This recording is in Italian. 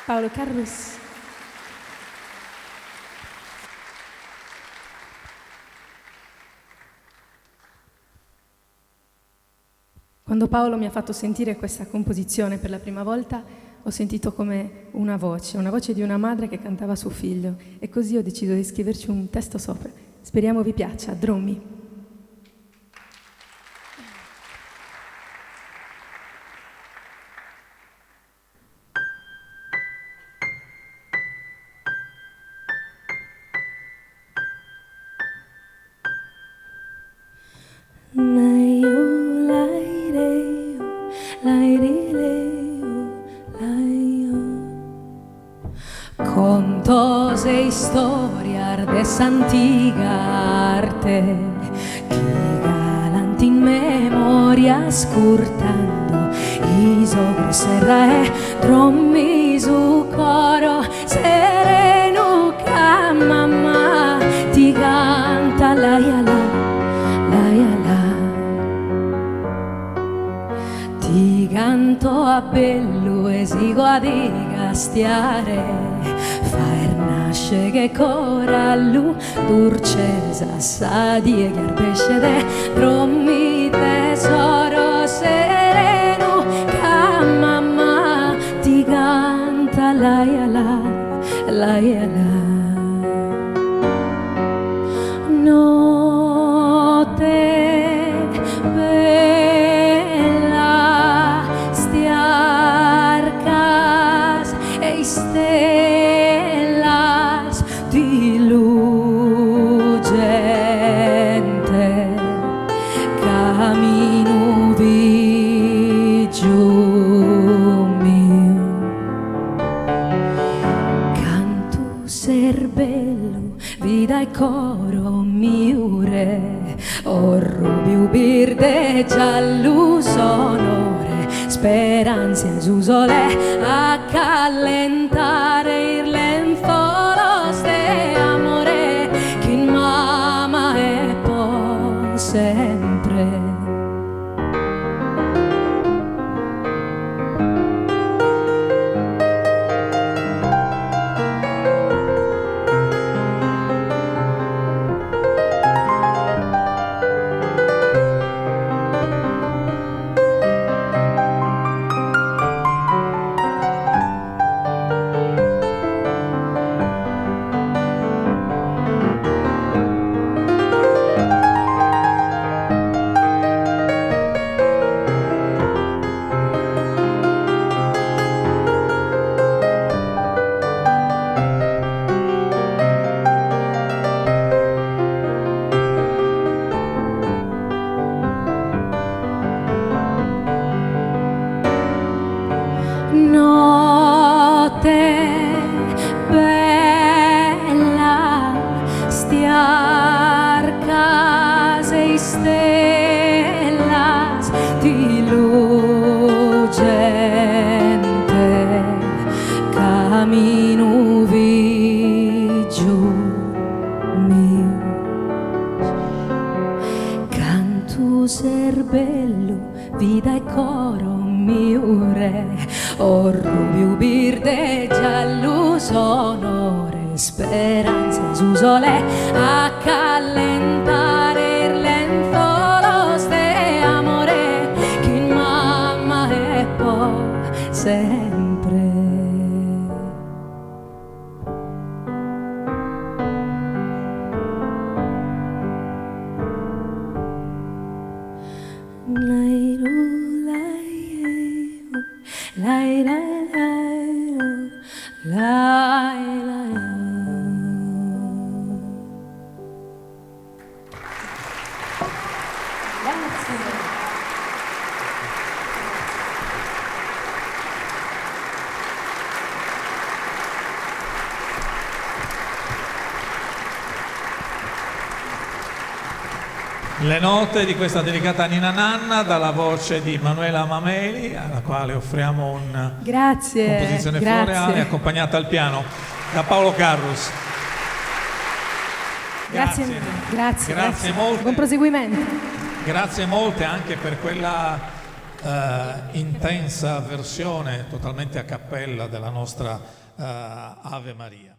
Paolo Carrus. Quando Paolo mi ha fatto sentire questa composizione per la prima volta, ho sentito come una voce di una madre che cantava a suo figlio, e così ho deciso di scriverci un testo sopra. Speriamo vi piaccia. Drommi. Contos e historias de esa antigua arte que galanti in memoria scurtando i sogri serra e drommi su coro sereno che mamma ti canta la yala, ti canto a bello e sigo a digastiare far nasce che corallu durcesa sa die chiarbesce de drommi tesoro sereno che mamma ti canta la yala notte bella stiarcas e stellas di lucente camino vi giù mio canto serbello vida e coro miure o rubio birde giallo sonore speranze su sole a callentare il lenzuolos de amore che in mamma è poi sempre. Notte bella stiarcas e stellas di lucente camino vi giù mio canto serbello vida e coro miure o rubio birde giallo sonore speranze su sole a callentare il lenzuolos de amore che in mamma è poi sempre. Le note di questa delicata Ninna Nanna dalla voce di Manuela Mameli, alla quale offriamo una composizione floreale accompagnata al piano da Paolo Carrus. Grazie molte. Buon proseguimento. Grazie molte anche per quella intensa versione totalmente a cappella della nostra Ave Maria.